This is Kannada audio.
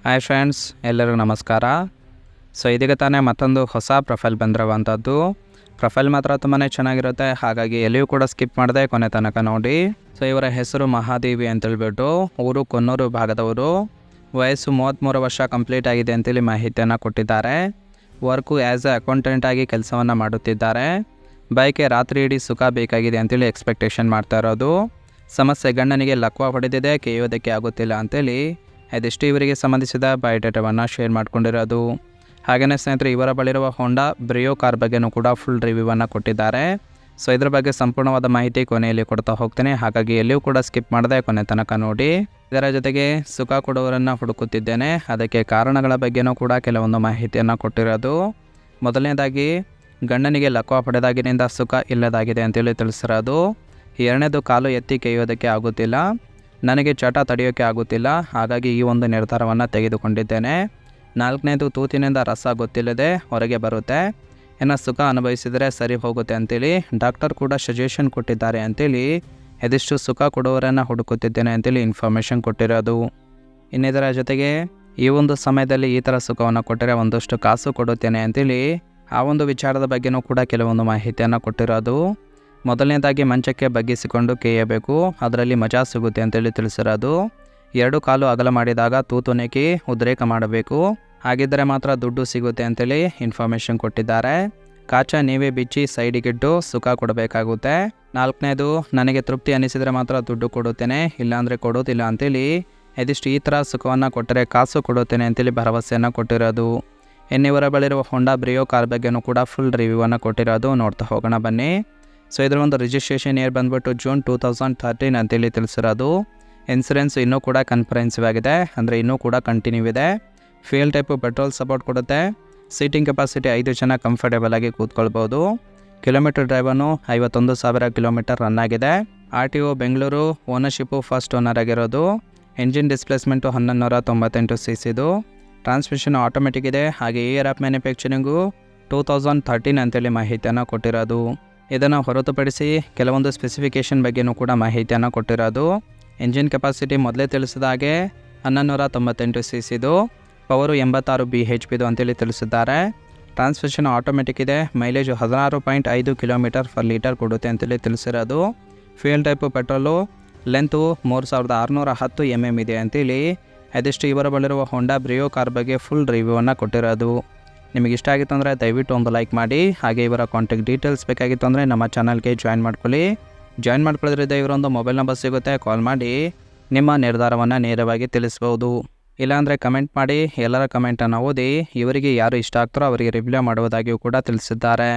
ಹಾಯ್ ಫ್ರೆಂಡ್ಸ್, ಎಲ್ಲರಿಗೂ ನಮಸ್ಕಾರ. ಇದೀಗ ತಾನೇ ಮತ್ತೊಂದು ಹೊಸ ಪ್ರೊಫೈಲ್ ಬಂದಿರುವಂಥದ್ದು. ಪ್ರೊಫೈಲ್ ಮಾತ್ರ ತುಂಬಾ ಚೆನ್ನಾಗಿರುತ್ತೆ, ಹಾಗಾಗಿ ಎಲ್ಲಿಯೂ ಕೂಡ ಸ್ಕಿಪ್ ಮಾಡದೆ ಕೊನೆ ತನಕ ನೋಡಿ. ಇವರ ಹೆಸರು ಮಹಾದೇವಿ ಅಂತೇಳ್ಬಿಟ್ಟು, ಊರು ಕೊನ್ನೂರು ಭಾಗದವರು. ವಯಸ್ಸು 33 ವರ್ಷ ಕಂಪ್ಲೀಟ್ ಆಗಿದೆ ಅಂತೇಳಿ ಮಾಹಿತಿಯನ್ನು ಕೊಟ್ಟಿದ್ದಾರೆ. ವರ್ಕು ಆ್ಯಸ್ ಎ ಅಕೌಂಟೆಂಟ್ ಆಗಿ ಕೆಲಸವನ್ನು ಮಾಡುತ್ತಿದ್ದಾರೆ. ಬೈಕೆ ರಾತ್ರಿ ಇಡೀ ಸುಖ ಬೇಕಾಗಿದೆ ಅಂತೇಳಿ ಎಕ್ಸ್ಪೆಕ್ಟೇಷನ್ ಮಾಡ್ತಾ ಇರೋದು. ಸಮಸ್ಯೆ ಗಂಡನಿಗೆ ಲಕ್ವ ಹೊಡೆದಿದೆ, ಕೇಯೋದಕ್ಕೆ ಆಗುತ್ತಿಲ್ಲ ಅಂತೇಳಿ ಇದಿಷ್ಟು ಇವರಿಗೆ ಸಂಬಂಧಿಸಿದ ಬಯೋಡೇಟಾವನ್ನು ಶೇರ್ ಮಾಡ್ಕೊಂಡಿರೋದು. ಹಾಗೆಯೇ ಸ್ನೇಹಿತರೆ, ಇವರ ಬಳಿರುವ ಹೋಂಡಾ ಬ್ರಿಯೋ ಕಾರ್ ಬಗ್ಗೆನೂ ಕೂಡ ಫುಲ್ ರಿವ್ಯೂವನ್ನು ಕೊಟ್ಟಿದ್ದಾರೆ. ಇದ್ರ ಬಗ್ಗೆ ಸಂಪೂರ್ಣವಾದ ಮಾಹಿತಿ ಕೊನೆಯಲ್ಲಿ ಕೊಡ್ತಾ ಹೋಗ್ತೇನೆ, ಹಾಗಾಗಿ ಎಲ್ಲಿಯೂ ಕೂಡ ಸ್ಕಿಪ್ ಮಾಡದೆ ಕೊನೆ ತನಕ ನೋಡಿ. ಇದರ ಜೊತೆಗೆ ಸುಖ ಕೊಡುವವರನ್ನು ಹುಡುಕುತ್ತಿದ್ದೇನೆ, ಅದಕ್ಕೆ ಕಾರಣಗಳ ಬಗ್ಗೆನೂ ಕೂಡ ಕೆಲವೊಂದು ಮಾಹಿತಿಯನ್ನು ಕೊಟ್ಟಿರೋದು. ಮೊದಲನೇದಾಗಿ, ಗಂಡನಿಗೆ ಲಕ್ವ ಪಡೆದಾಗಿನಿಂದ ಸುಖ ಇಲ್ಲದಾಗಿದೆ ಅಂತೇಳಿ ತಿಳಿಸಿರೋದು. ಎರಡನೇದು, ಕಾಲು ಎತ್ತಿ ಕೆಯ್ಯೋದಕ್ಕೆ ಆಗುತ್ತಿಲ್ಲ, ನನಗೆ ಚಟ ತಡೆಯೋಕ್ಕೆ ಆಗುತ್ತಿಲ್ಲ, ಹಾಗಾಗಿ ಈ ಒಂದು ನಿರ್ಧಾರವನ್ನು ತೆಗೆದುಕೊಂಡಿದ್ದೇನೆ. ನಾಲ್ಕನೇದು, ತೂತಿನಿಂದ ರಸ ಗೊತ್ತಿಲ್ಲದೆ ಹೊರಗೆ ಬರುತ್ತೆ, ಇನ್ನು ಸುಖ ಅನುಭವಿಸಿದರೆ ಸರಿ ಹೋಗುತ್ತೆ ಅಂತೇಳಿ ಡಾಕ್ಟರ್ ಕೂಡ ಸಜೆಷನ್ ಕೊಟ್ಟಿದ್ದಾರೆ ಅಂತೇಳಿ ಇದಿಷ್ಟು ಸುಖ ಕೊಡುವವರನ್ನು ಹುಡುಕುತ್ತಿದ್ದೇನೆ ಅಂತೇಳಿ ಇನ್ಫಾರ್ಮೇಷನ್ ಕೊಟ್ಟಿರೋದು. ಇನ್ನಿದರ ಜೊತೆಗೆ, ಈ ಒಂದು ಸಮಯದಲ್ಲಿ ಈ ಥರ ಸುಖವನ್ನು ಕೊಟ್ಟರೆ ಒಂದಷ್ಟು ಕಾಸು ಕೊಡುತ್ತೇನೆ ಅಂತೇಳಿ ಆ ಒಂದು ವಿಚಾರದ ಬಗ್ಗೆನೂ ಕೂಡ ಕೆಲವೊಂದು ಮಾಹಿತಿಯನ್ನು ಕೊಟ್ಟಿರೋದು. ಮೊದಲನೇದಾಗಿ, ಮಂಚಕ್ಕೆ ಬಗ್ಗಿಸಿಕೊಂಡು ಕೇಯಬೇಕು, ಅದರಲ್ಲಿ ಮಜಾ ಸಿಗುತ್ತೆ ಅಂತೇಳಿ ತಿಳಿಸಿರೋದು. 2 ಕಾಲು ಅಗಲ ಮಾಡಿದಾಗ ತೂತು ನೆಕ್ಕಿ ಉದ್ರೇಕ ಮಾಡಬೇಕು, ಹಾಗಿದ್ದರೆ ಮಾತ್ರ ದುಡ್ಡು ಸಿಗುತ್ತೆ ಅಂತೇಳಿ ಇನ್ಫಾರ್ಮೇಷನ್ ಕೊಟ್ಟಿದ್ದಾರೆ. ಕಾಚ ನೀವೇ ಬಿಚ್ಚಿ ಸೈಡಿಗಿಟ್ಟು ಸುಖ ಕೊಡಬೇಕಾಗುತ್ತೆ. 4ನೇದು, ನನಗೆ ತೃಪ್ತಿ ಅನಿಸಿದರೆ ಮಾತ್ರ ದುಡ್ಡು ಕೊಡುತ್ತೇನೆ, ಇಲ್ಲಾಂದರೆ ಕೊಡೋದಿಲ್ಲ ಅಂತೇಳಿ ಇದಿಷ್ಟು ಈ ಥರ ಸುಖವನ್ನು ಕೊಟ್ಟರೆ ಕಾಸು ಕೊಡುತ್ತೇನೆ ಅಂತೇಳಿ ಭರವಸೆಯನ್ನು ಕೊಟ್ಟಿರೋದು. ಇನ್ನಿವರ ಬಳಿರುವ ಹೋಂಡಾ ಬ್ರಿಯೋ ಕಾರ್ ಬಗ್ಗೆನೂ ಕೂಡ ಫುಲ್ ರಿವ್ಯೂವನ್ನು ಕೊಟ್ಟಿರೋದು. ನೋಡ್ತಾ ಹೋಗೋಣ ಬನ್ನಿ. ಇದರ ಒಂದು ರಿಜಿಸ್ಟ್ರೇಷನ್ ಇಯರ್ ಬಂದ್ಬಿಟ್ಟು ಜೂನ್ 2013 ಅಂತೇಳಿ ತಿಳಿಸಿರೋದು. ಇನ್ಸೂರೆನ್ಸ್ ಇನ್ನೂ ಕೂಡ ಕನ್ಫರೆನ್ಸಿವ್ ಆಗಿದೆ, ಅಂದರೆ ಇನ್ನೂ ಕೂಡ ಕಂಟಿನ್ಯೂ ಇದೆ. ಫ್ಯೂಯಲ್ ಟೈಪು ಪೆಟ್ರೋಲ್ ಸಪೋರ್ಟ್ ಕೊಡುತ್ತೆ. ಸೀಟಿಂಗ್ ಕೆಪಾಸಿಟಿ 5 ಜನ ಕಂಫರ್ಟೇಬಲ್ ಆಗಿ ಕೂತ್ಕೊಳ್ಬೋದು. ಕಿಲೋಮೀಟರ್ ಡ್ರೈವನ್ನು 51,000 ಕಿಲೋಮೀಟರ್ ರನ್ ಆಗಿದೆ. RTO Bengaluru. Ownership first owner ಆಗಿರೋದು. Engine displacement 1198 cc. Transmission automatic ಇದೆ. ಹಾಗೆ ಇಯರ್ ಆಫ್ ಮ್ಯಾನುಫ್ಯಾಕ್ಚರಿಂಗು 2013 ಅಂತೇಳಿ ಮಾಹಿತಿಯನ್ನು ಕೊಟ್ಟಿರೋದು. ಇದನ್ನು ಹೊರತುಪಡಿಸಿ ಕೆಲವೊಂದು ಸ್ಪೆಸಿಫಿಕೇಷನ್ ಬಗ್ಗೆನೂ ಕೂಡ ಮಾಹಿತಿಯನ್ನು ಕೊಟ್ಟಿರೋದು. ಎಂಜಿನ್ ಕೆಪಾಸಿಟಿ ಮೊದಲೇ ತಿಳಿಸಿದ ಹಾಗೆ 1198 cc. ಪವರು 86 bhp ಅಂತೇಳಿ ತಿಳಿಸಿದ್ದಾರೆ. ಟ್ರಾನ್ಸ್ಮಿಷನ್ ಆಟೋಮೆಟಿಕ್ ಇದೆ. ಮೈಲೇಜು 16.5 km/ಲೀಟರ್ ಕೊಡುತ್ತೆ ಅಂತೇಳಿ ತಿಳಿಸಿರೋದು. Fuel type petrol. Length 3610 mm ಇದೆ ಅಂತೇಳಿ ಇದಿಷ್ಟು ಇವರ ಬಳಿರುವ ಹೋಂಡಾ ಬ್ರಿಯೋ ಕಾರ್ ಬಗ್ಗೆ ಫುಲ್ ರಿವ್ಯೂವನ್ನು ಕೊಟ್ಟಿರೋದು. ನಿಮಗೆ ಇಷ್ಟ ಆಗಿತ್ತು ಅಂದರೆ ದಯವಿಟ್ಟು ಒಂದು ಲೈಕ್ ಮಾಡಿ. ಹಾಗೆ ಇವರ ಕಾಂಟ್ಯಾಕ್ಟ್ ಡೀಟೇಲ್ಸ್ ಬೇಕಾಗಿತ್ತು ಅಂದರೆ ನಮ್ಮ ಚಾನಲ್ಗೆ ಜಾಯಿನ್ ಮಾಡ್ಕೊಳ್ಳಿ. ಜಾಯಿನ್ ಮಾಡ್ಕೊಳ್ಳೋದ್ರಿಂದ ಇವರೊಂದು ಮೊಬೈಲ್ ನಂಬರ್ ಸಿಗುತ್ತೆ, ಕಾಲ್ ಮಾಡಿ ನಿಮ್ಮ ನಿರ್ಧಾರವನ್ನು ನೇರವಾಗಿ ತಿಳಿಸ್ಬೋದು. ಇಲ್ಲಾಂದರೆ ಕಮೆಂಟ್ ಮಾಡಿ. ಎಲ್ಲರ ಕಮೆಂಟನ್ನು ಓದಿ ಇವರಿಗೆ ಯಾರು ಇಷ್ಟ ಆಗ್ತಾರೋ ಅವರಿಗೆ ರಿಪ್ಲೈ ಮಾಡುವುದಾಗಿಯೂ ಕೂಡ ತಿಳಿಸಿದ್ದಾರೆ.